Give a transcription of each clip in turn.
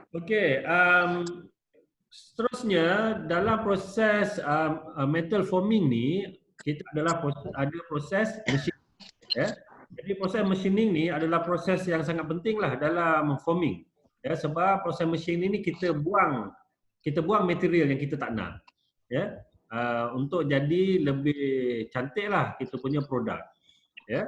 Okey, seterusnya dalam proses metal forming ni kita ada proses machining, ya. Jadi proses machining ni adalah proses yang sangat pentinglah dalam forming. Ya, sebab proses machining ni kita buang material yang kita tak nak. Ya. Untuk jadi lebih cantiklah kita punya produk. Ya.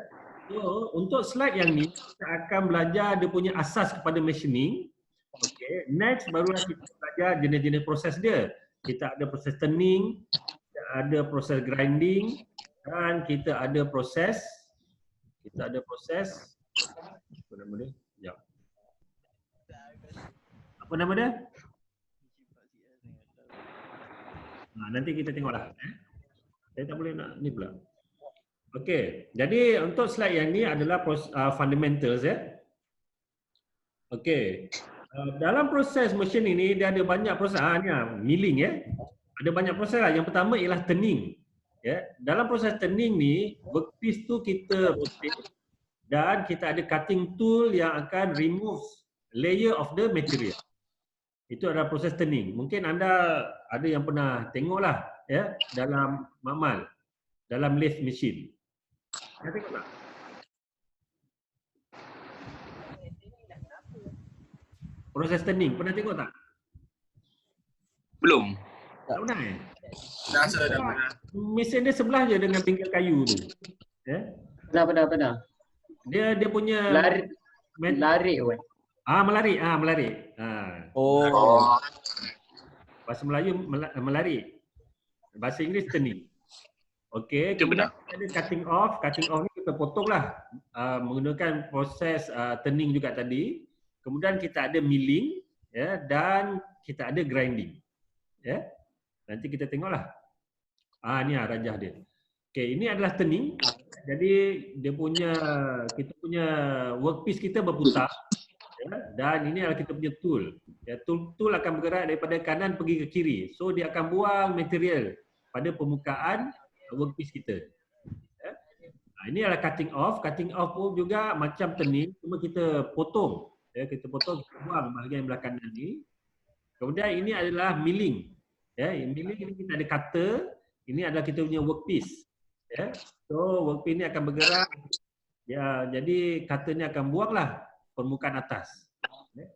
So, untuk slide yang ni kita akan belajar dia punya asas kepada machining. Okey, next barulah kita belajar jenis-jenis proses dia. Kita ada proses turning, kita ada proses grinding dan kita ada proses apa nama dia? Sekejap. Apa nama dia? Nanti kita tengoklah. Saya tak boleh nak ni pula. Okey, jadi untuk slide yang ni adalah fundamentals ya. Okey. Dalam proses mesin ini dia ada banyak proses ni milling ya. Ada banyak proses lah. Yang pertama ialah turning. Ya, dalam proses turning ni workpiece tu kita rotate dan kita ada cutting tool yang akan remove layer of the material. Itu adalah proses turning. Mungkin anda ada yang pernah tengoklah ya dalam makmal, dalam lathe machine. Anda tengok tak? Proses turning, pernah tengok tak? Belum. Tak pernah eh? Dah pernah. Mesin dia sebelah je dengan bengkel kayu tu. Ya? Pernah. Dia punya Larik pun. melarik. Oh. Bahasa Melayu melarik. Bahasa Inggeris turning. Okey, kemudian ada cutting off. Cutting off ni kita potonglah menggunakan proses turning juga tadi. Kemudian kita ada milling ya dan kita ada grinding. Ya. Nanti kita tengoklah. Ni rajah dia. Okey, ini adalah turning. Jadi kita punya workpiece kita berputar ya, dan ini adalah kita punya tool. Ya, tool akan bergerak daripada kanan pergi ke kiri. So dia akan buang material pada permukaan workpiece kita. Ya. Ini adalah cutting off. Cutting off pun juga macam turning, cuma kita potong. Ya, kita buang bahagian belah kanan ni. Kemudian ini adalah milling. Ya, milling ini kita ada cutter. Ini adalah kita punya workpiece. Ya. So workpiece ni akan bergerak. Ya, jadi cutter ni akan buanglah permukaan atas. Ya.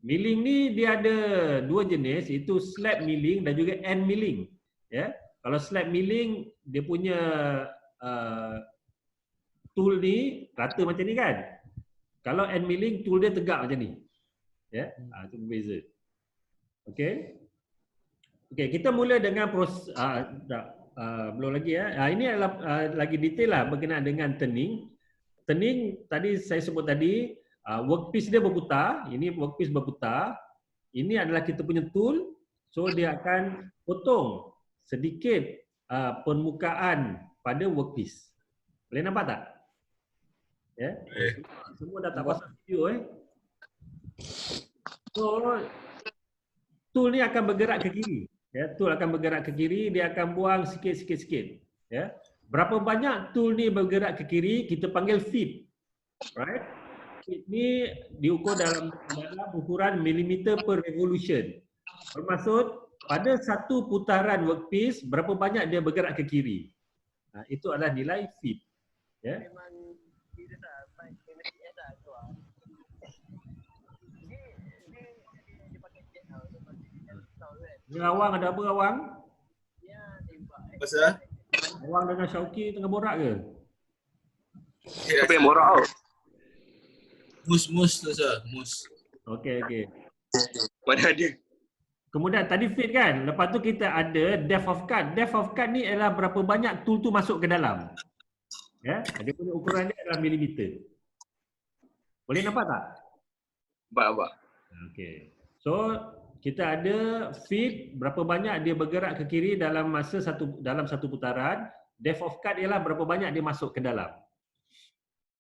Milling ni dia ada dua jenis, iaitu slab milling dan juga end milling. Ya. Kalau slab milling dia punya tool ni rata macam ni kan. Kalau end milling tool dia tegak macam ni. Ya, itu berbeza. Okey. Okey, kita mula dengan belum lagi ya. Ini adalah lagi detail lah berkenaan dengan turning. Turning tadi saya sebut tadi workpiece dia berputar, ini workpiece berputar. Ini adalah kita punya tool. So dia akan potong sedikit permukaan pada workpiece. Boleh nampak tak? Ya. Semua dah tak pasal video So tool ni akan bergerak ke kiri. Ya, tool akan bergerak ke kiri, dia akan buang sikit. Ya. Berapa banyak tool ni bergerak ke kiri, kita panggil feet. Right? Feet ni diukur dalam ukuran millimeter per revolution. Bermaksud pada satu putaran workpiece berapa banyak dia bergerak ke kiri. Itu adalah nilai feet. Ya. Ni Awang ada apa Awang? Pasal? Awang dengan Syauki tengah borak ke? Siapa yang borak tau? Mus tu sir, mus. Okey. Mana ada? Kemudian tadi fit kan? Lepas tu kita ada depth of cut. Depth of cut ni adalah berapa banyak tool tu masuk ke dalam. Ya, dia punya ukuran dia adalah milimeter. Boleh nampak tak? Nampak. Okey. So kita ada feet berapa banyak dia bergerak ke kiri dalam satu putaran. Depth of cut ialah berapa banyak dia masuk ke dalam.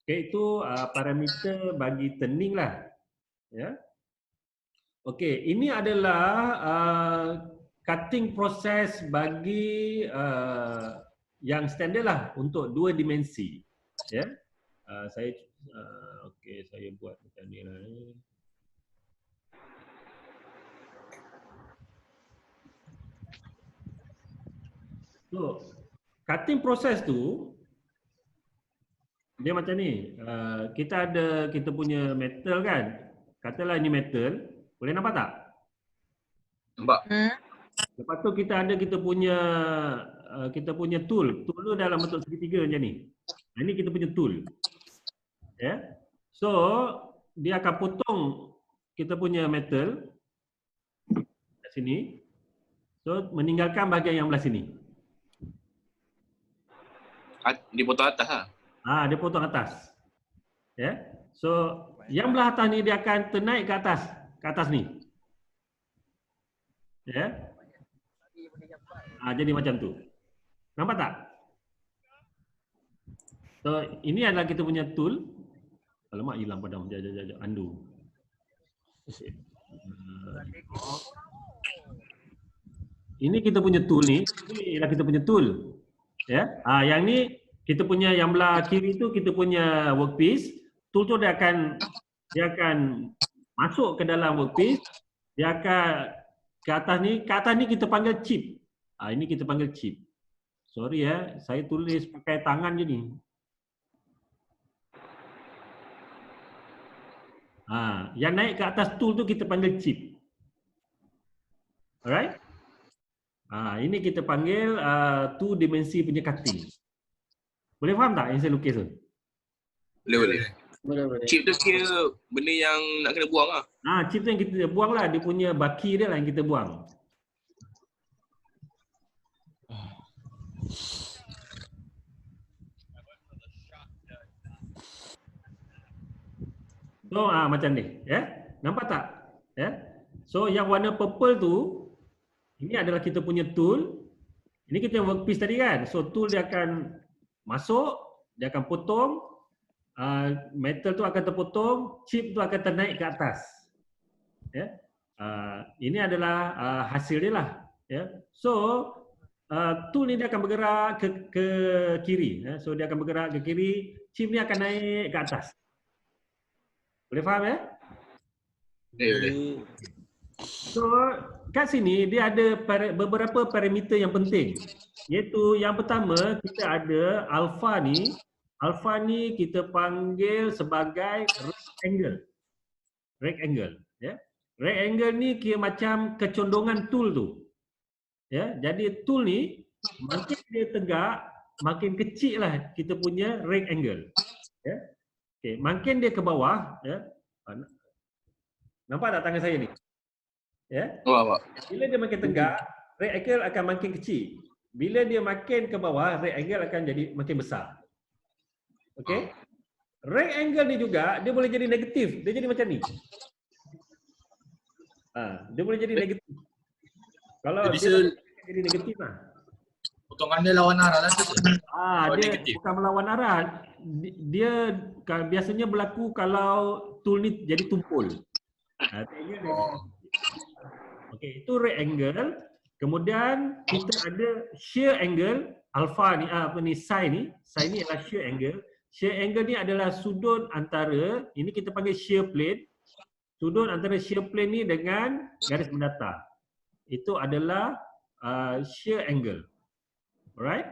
Okey, itu parameter bagi turning lah. Ya. Okey, ini adalah cutting process bagi yang standard lah untuk 2 dimensi. Ya. Saya buat macam ni lah. So, cutting proses tu dia macam ni. Kita punya metal kan. Katalah ini metal. Boleh nampak tak? Nampak? Lepas tu kita punya tool. Tool tu dalam bentuk segitiga macam ni. Ini kita punya tool. Ya. So, dia akan potong kita punya metal kat sini. So, meninggalkan bahagian yang belah sini. Dia potong atas lah. Dia potong atas. Ya. So, yang belah atas ni dia akan ternaik ke atas ni. Ya. Jadi macam tu. Nampak tak? So, ini adalah kita punya tool. Alamak, hilang padam. Jap. Undo. Ini kita punya tool ni. Ini adalah kita punya tool. Ya. Yang ni kita punya yang belah kiri tu kita punya workpiece. Tool tu dia akan masuk ke dalam workpiece. Dia akan ke atas ni kita panggil chip. Ini kita panggil chip. Sorry saya tulis pakai tangan je ni. Yang naik ke atas tool tu kita panggil chip. Alright? Ini kita panggil two dimensi punya cutting. Boleh faham tak yang saya lukis tu? Boleh. Boleh. Chip tu kira benda yang nak kena buang lah. Chip tu yang kita buang lah. Dia punya baki dia lah yang kita buang. So, macam ni. Nampak tak? So, yang warna purple tu, ini adalah kita punya tool. Ini kita workpiece tadi kan. So, tool dia akan masuk, dia akan potong. Metal tu akan terpotong, chip tu akan ternaik ke atas. Ini adalah hasil dia lah. So, tool ni dia akan bergerak ke kiri. So, dia akan bergerak ke kiri, chip ni akan naik ke atas. Boleh faham Boleh. So, kat sini dia ada beberapa parameter yang penting. Iaitu yang pertama kita ada alpha ni. Alpha ni kita panggil sebagai rectangle. Rectangle. Rectangle ni kira macam kecondongan tool tu. Jadi tool ni makin dia tegak, makin kecil lah kita punya rectangle. Okay, makin dia ke bawah, nampak tak tangan saya ni? Nampak. Bila dia makin tegak, rectangle akan makin kecil. Bila dia makin ke bawah, rectangle akan jadi makin besar. Okey? Rectangle ni juga dia boleh jadi negatif. Dia jadi macam ni. Dia boleh jadi negatif. Kalau dia jadi negatif lah. Potongan dia lawan arah lah tu. Dia negatif. Bukan melawan arah. Dia biasanya berlaku kalau tool ni jadi tumpul. Okey, itu rectangle. Kemudian kita ada shear angle, alpha ni, psi ni adalah shear angle. Shear angle ni adalah sudut antara, ini kita panggil shear plane. Sudut antara shear plane ni dengan garis mendatar. Itu adalah shear angle. Alright?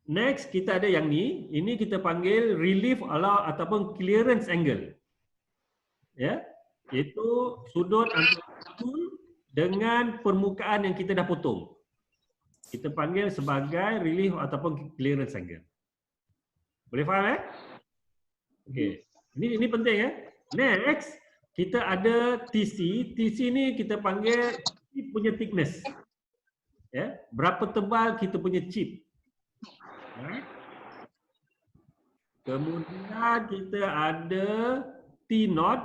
Next, kita ada yang ni. Ini kita panggil relief ataupun clearance angle. Iaitu sudut antara tool dengan permukaan yang kita dah potong. Kita panggil sebagai relief ataupun clearance angle. Boleh faham Okey. Ini penting Next, kita ada TC. TC ni kita panggil chip punya thickness. Berapa tebal kita punya chip. Kemudian kita ada T0.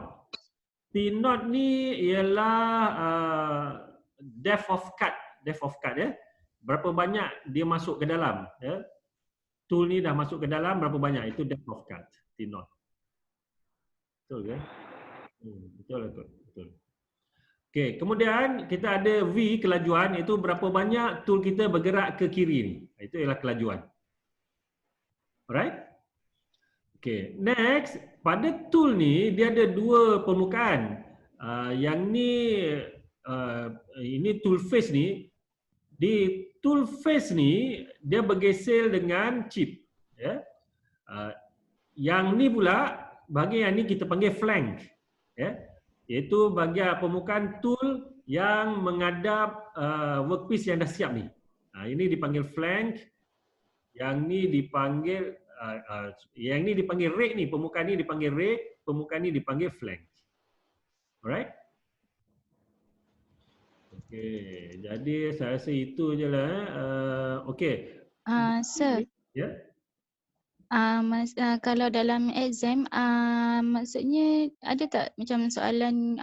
T0 ni ialah depth of cut. Berapa banyak dia masuk ke dalam. Tool ni dah masuk ke dalam berapa banyak. Itu depth of cut. T0. Betul ke? Betul. Okey, kemudian kita ada V, kelajuan, iaitu berapa banyak tool kita bergerak ke kiri ni. Itu ialah kelajuan. Alright? Okey, next, pada tool ni dia ada dua permukaan. Yang ni ini tool face ni tool face ni dia bergeser dengan chip. Ya. Yang ni pula, bahagian yang ni kita panggil flank. Ya. Iaitu bahagian permukaan tool yang menghadap workpiece yang dah siap ni. Ini dipanggil flank. Yang ni dipanggil rake ni, permukaan ni dipanggil rake, permukaan ni dipanggil flank. Alright? Okey, jadi saya rasa itu je lah. Okey. Sir, Ya. kalau dalam exam, maksudnya ada tak macam soalan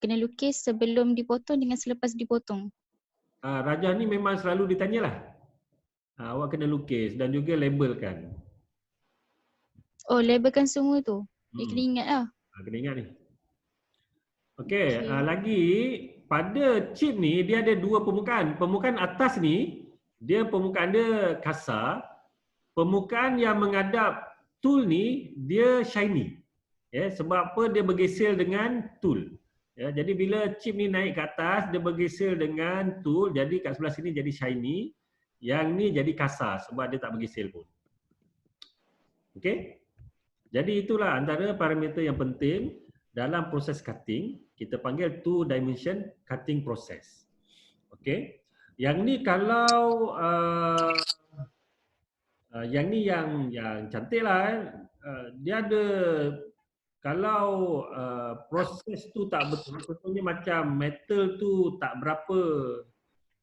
kena lukis sebelum dipotong dengan selepas dipotong? Rajah ni memang selalu ditanya lah. Awak kena lukis dan juga labelkan. Oh, labelkan semua tu. Dia kena ingat lah. Kena ingat ni. Okey, lagi pada chip ni dia ada dua permukaan. Permukaan atas ni dia permukaan dia kasar. Permukaan yang menghadap tool ni dia shiny. Ya, sebab apa? Dia bergeser dengan tool. Ya, jadi bila chip ni naik ke atas dia bergeser dengan tool, jadi kat sebelah sini jadi shiny. Yang ni jadi kasar sebab dia tak bergeser pun. Okey? Jadi itulah antara parameter yang penting dalam proses cutting. Kita panggil two dimension cutting process. Okey? Yang ni kalau yang ni yang cantik lah. Dia ada, kalau proses tu tak betul, contohnya macam metal tu tak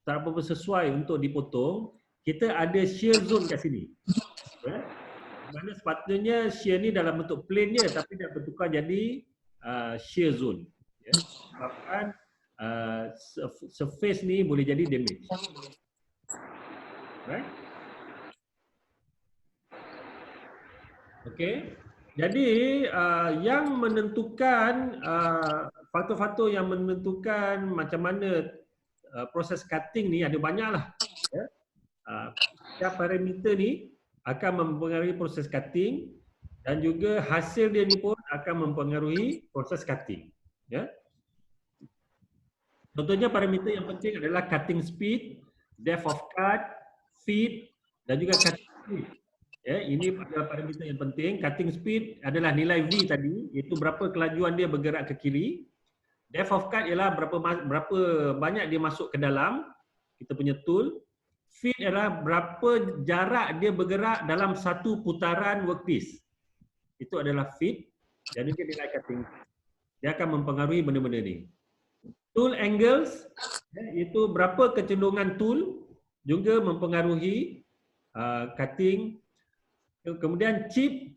berapa sesuai untuk dipotong, kita ada shear zone kat sini. Ya? Mana sepatutnya shear ni dalam bentuk plane je, tapi dia bertukar jadi shear zone. Ya? Sebabkan surface ni boleh jadi damage. Right? Okey. Jadi yang menentukan faktor-faktor yang menentukan macam mana proses cutting ni ada banyaklah. Ya. Setiap parameter ni akan mempengaruhi proses cutting dan juga hasil dia ni pun akan mempengaruhi proses cutting. Ya. Contohnya parameter yang penting adalah cutting speed, depth of cut, feed dan juga cutting speed. Ya, ini adalah parameter yang penting. Cutting speed adalah nilai V tadi, iaitu berapa kelajuan dia bergerak ke kiri. Depth of cut ialah berapa banyak dia masuk ke dalam kita punya tool. Feed adalah berapa jarak dia bergerak dalam satu putaran workpiece. Itu adalah feed dan juga nilai cutting. Dia akan mempengaruhi benda-benda ni. Tool angles, iaitu berapa kecenderungan tool juga mempengaruhi cutting. Kemudian chip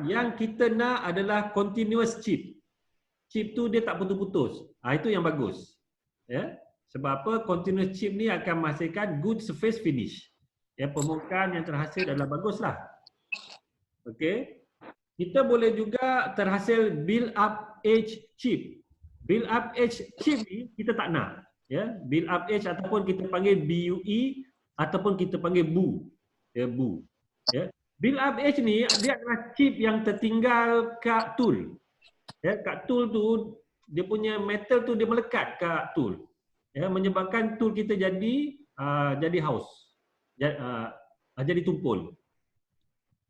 yang kita nak adalah continuous chip. Chip tu dia tak putus-putus. Itu yang bagus. Ya. Sebab apa? Continuous chip ni akan menghasilkan good surface finish. Ya, permukaan yang terhasil adalah baguslah. Okey. Kita boleh juga terhasil build up edge chip. Build up edge chip ni kita tak nak. Ya, build up edge ataupun kita panggil BUE ataupun kita panggil BU. Ya, BU. Ya. Build up edge ni dia adalah chip yang tertinggal kat tool. Ya, kat tool tu dia punya metal tu dia melekat kat tool. Ya, menyebabkan tool kita jadi haus. Jadi tumpul.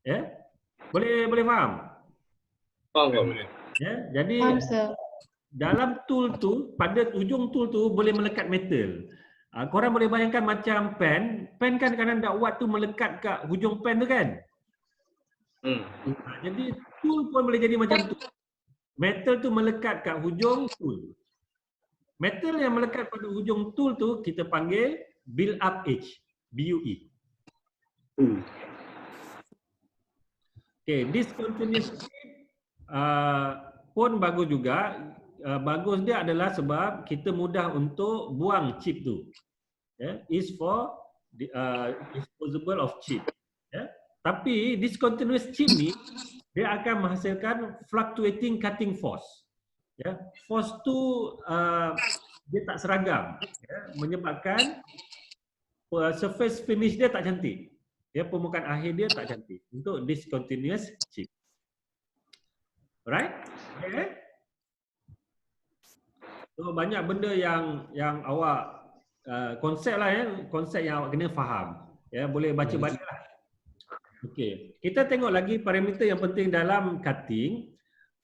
Ya. Boleh faham? Faham. Ya, jadi Faham, sir. dalam tool tu, pada ujung tool tu boleh melekat metal. Korang boleh bayangkan macam pen kan kadang-kadang dakwat tu melekat kat hujung pen tu kan? Jadi tool pun boleh jadi macam tu. Metal tu melekat kat hujung tool. Metal yang melekat pada hujung tool tu kita panggil build up edge, BUE. Okay, discontinuous pun bagus juga. Bagus dia adalah sebab kita mudah untuk buang chip tu. Yeah, is for disposable of chip. Yeah. Tapi discontinuous chip ni dia akan menghasilkan fluctuating cutting force. Ya, force tu dia tak seragam, ya, menyebabkan surface finish dia tak cantik. Ya, permukaan akhir dia tak cantik untuk discontinuous chip. Alright? Okay. So banyak benda yang awak konsep lah ya, konsep yang awak kena faham. Ya, boleh baca balik lah. Okey, kita tengok lagi parameter yang penting dalam cutting,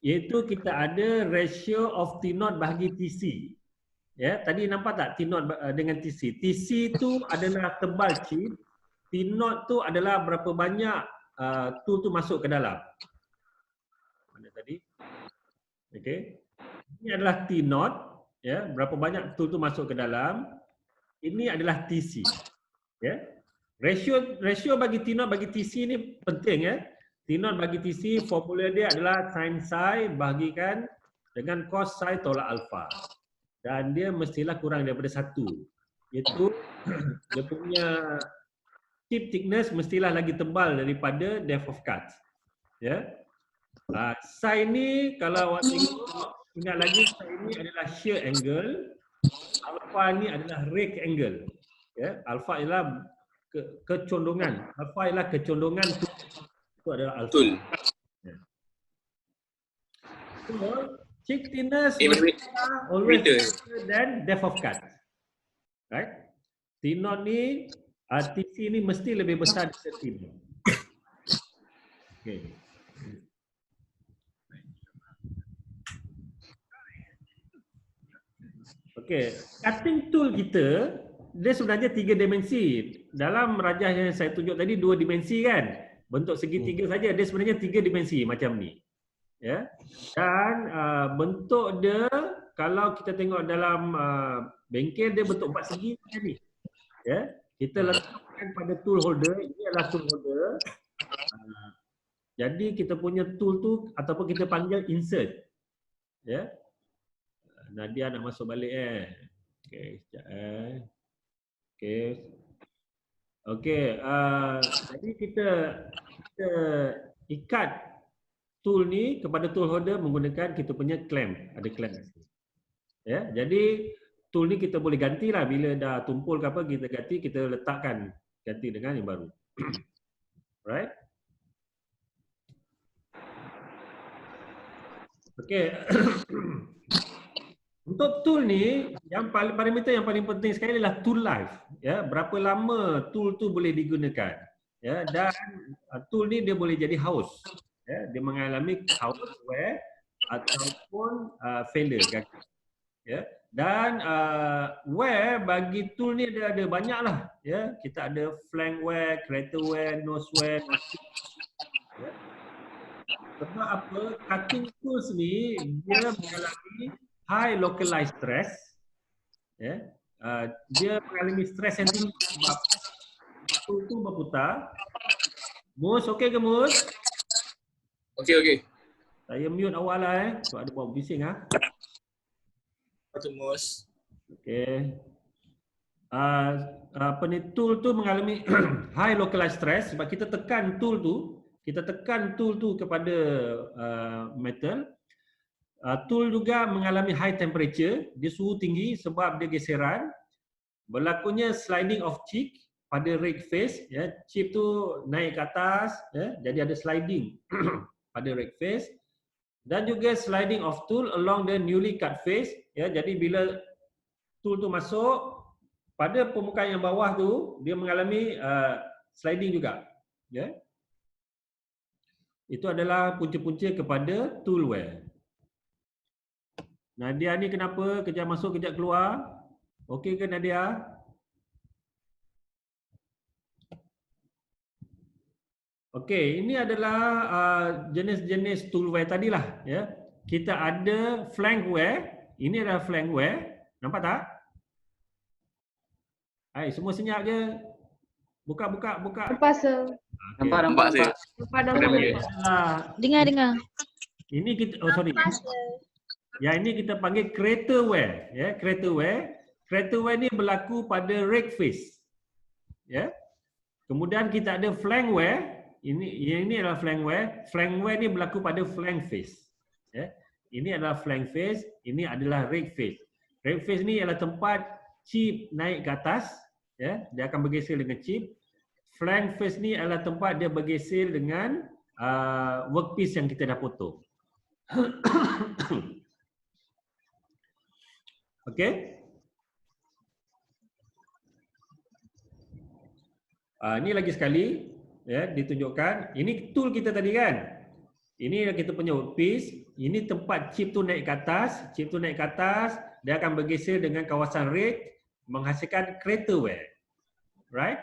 iaitu kita ada ratio of T0 bahagi TC. Ya, tadi nampak tak T0 dengan TC? TC tu adalah tebal chip, T0 tu adalah berapa banyak tool tu masuk ke dalam. Mana tadi? Okey. Ini adalah T0, ya, berapa banyak tool tu masuk ke dalam. Ini adalah TC. Ya. Ratio bagi T0 bagi TC ni penting ya. T0 bagi TC formula dia adalah sin psi bahagikan dengan cos psi tolak alpha. Dan dia mestilah kurang daripada 1. Iaitu dia punya chip thickness mestilah lagi tebal daripada depth of cut. Ya. Psi ni kalau awak tengok, ingat lagi psi ni adalah shear angle, alpha ni adalah rake angle. Ya, alpha ialah kecondongan. Alpha ialah kecondongan itu adalah alpha. Betul. Ya. So, chip thickness always greater than depth of cut. Right? T0 ni, TC ni mesti lebih besar daripada T0. Okay. Okay, cutting tool kita dia sebenarnya 3 dimensi. Dalam rajah yang saya tunjuk tadi 2 dimensi kan. Bentuk segitiga saja, dia sebenarnya 3 dimensi macam ni. Ya. Dan bentuk dia kalau kita tengok dalam bengkel dia bentuk 4 segi macam ni. Ya. Kita letakkan pada tool holder, ini adalah tool holder. Jadi kita punya tool tu ataupun kita panggil insert. Ya. Nadia nak masuk balik Okey, sekejap Okey. Okey, jadi kita ikat tool ni kepada tool holder menggunakan kita punya clamp, ada clamp. Ya, jadi tool ni kita boleh gantilah bila dah tumpul ke apa kita ganti, kita letakkan ganti dengan yang baru. Right? Okey. Untuk tool ni, parameter yang paling penting sekali adalah tool life. Ya, berapa lama tool tu boleh digunakan. Ya, dan tool ni dia boleh jadi haus. Ya, dia mengalami haus, wear ataupun failure, gagal. Ya, dan wear bagi tool ni ada banyak lah. Ya, kita ada flank wear, crater wear, nose wear. Ya. Sebab apa? Cutting tools ni dia mengalami high localized stress, ya, dia mengalami stres yang tinggi sebab tool tu berputar. Mus, okey ke Mus? Okey. Saya mute awal lah sebab ada buat bising Betul Mus. Okey. Apa ni, tool tu mengalami high localized stress sebab kita tekan tool tu kepada metal. Tool juga mengalami high temperature, dia suhu tinggi sebab dia geseran. Berlakunya sliding of chip pada rake face, ya, chip tu naik ke atas, ya, jadi ada sliding pada rake face. Dan juga sliding of tool along the newly cut face, ya, jadi bila tool tu masuk pada permukaan yang bawah tu dia mengalami sliding juga, ya. Itu adalah punca-punca kepada tool wear. Nadia ni kenapa? Kejap masuk, kejap keluar. Okey ke Nadia? Okey, ini adalah jenis-jenis tool wear tadilah. Ya. Kita ada flank wear. Ini adalah flank wear. Nampak tak? Hai, semua senyap je. Buka. Nampak sir. Okay. Nampak. Dengar. Ini kita, yang ini kita panggil crater wear, ya, crater wear. Crater wear ni berlaku pada rake face. Ya. Kemudian kita ada flank wear. Ini adalah flank wear. Flank wear ni berlaku pada flank face. Ya. Ini adalah flank face, ini adalah rake face. Rake face ni adalah tempat chip naik ke atas, ya, dia akan bergeser dengan chip. Flank face ni adalah tempat dia bergeser dengan workpiece yang kita dah potong. Okey. Ini lagi sekali ya ditunjukkan. Ini tool kita tadi kan. Ini kita punya workpiece. Ini tempat chip tu naik ke atas. Chip tu naik ke atas, dia akan bergeser dengan kawasan rake menghasilkan crater wear. Right?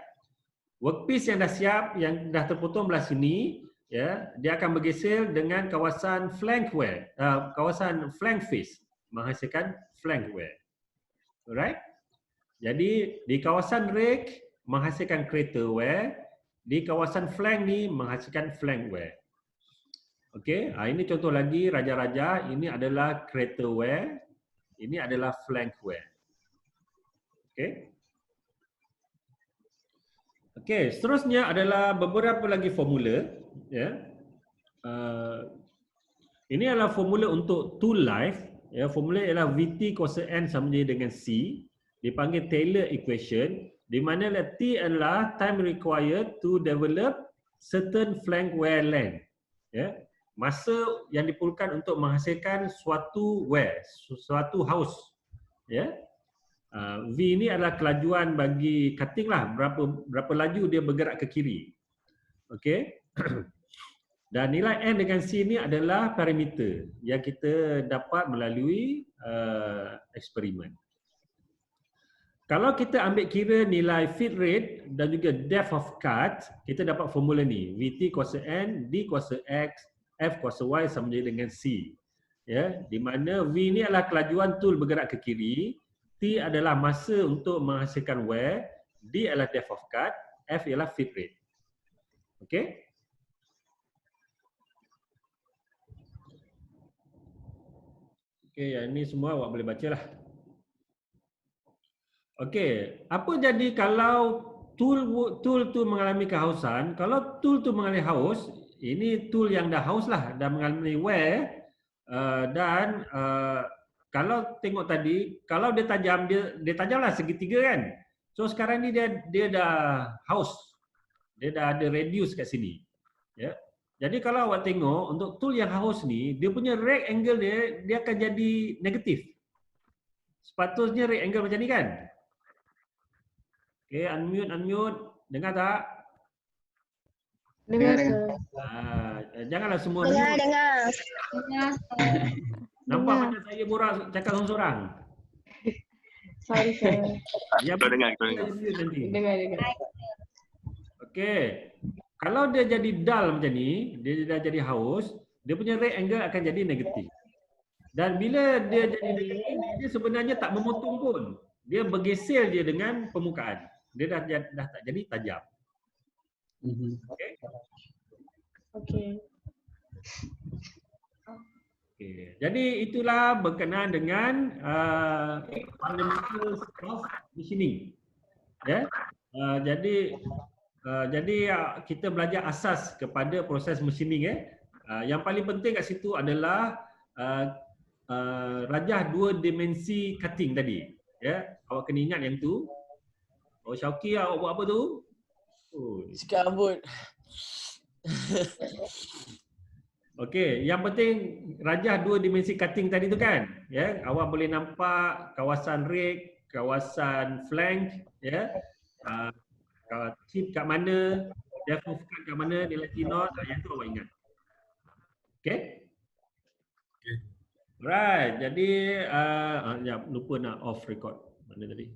Workpiece yang dah siap, yang dah terpotong belah sini, ya, dia akan bergeser dengan kawasan flank wear, kawasan flank face menghasilkan flank wear. Alright? Jadi di kawasan rake menghasilkan crater wear, di kawasan flank ni menghasilkan flank wear. Okey, ini contoh lagi raja-raja, ini adalah crater wear, ini adalah flank wear. Okey. Okey, seterusnya adalah beberapa lagi formula, ya. Ini adalah formula untuk tool life, ya. Formula ialah VT kuasa N sama dengan C, dipanggil Taylor equation, di mana T adalah time required to develop certain flank wear length, ya. Masa yang diperlukan untuk menghasilkan suatu wear, suatu house, ya. V ini adalah kelajuan bagi cutting lah, berapa laju dia bergerak ke kiri. Okey. Dan nilai N dengan C ini adalah parameter yang kita dapat melalui eksperimen. Kalau kita ambil kira nilai feed rate dan juga depth of cut, kita dapat formula ni, VT kuasa N, D kuasa X, F kuasa Y sama dengan C. Ya, di mana V ini adalah kelajuan tool bergerak ke kiri, T adalah masa untuk menghasilkan wear, D adalah depth of cut, F ialah feed rate. Okey? Okey, yang ini semua awak boleh bacalah. Okey, apa jadi kalau tool tu mengalami kehausan? Kalau tool tu mengalami haus, ini tool yang dah haus lah, dah mengalami wear, dan kalau tengok tadi, kalau dia tajam, dia tajamlah segitiga kan. So sekarang ni dia dah haus. Dia dah ada radius kat sini. Ya. Jadi kalau awak tengok untuk tool yang haus ni, dia punya rake angle dia akan jadi negatif. Sepatutnya rake angle macam ni kan? Okey, unmute. Dengar tak? Dengar. Janganlah semua Dengar. Nampak macam saya cakap seorang-seorang. Sorry. Ya, dengar. Dengar. Okey. Kalau dia jadi dull macam ni, dia dah jadi haus, dia punya rate angle akan jadi negatif. Dan bila dia jadi negatif, dia sebenarnya tak memotong pun. Dia bergeser je dengan permukaan. Dia dah tak jadi tajam. Okey. Okey. Okay. Jadi itulah berkenaan dengan fundamentals of machining. Ya. Jadi kita belajar asas kepada proses machining. Yang paling penting kat situ adalah rajah dua dimensi cutting tadi. Ya, awak kena ingat yang tu. Oh Syauqi, awak buat apa tu? Oh. Sikat rambut. Okey, yang penting rajah dua dimensi cutting tadi tu kan, ya. Awak boleh nampak kawasan rake, kawasan flank, ya. Chip kat mana, depth of cut kat mana, nilai T0, yang tu awak ingat. Okey? Right. Jadi lupa nak off record. Mana tadi?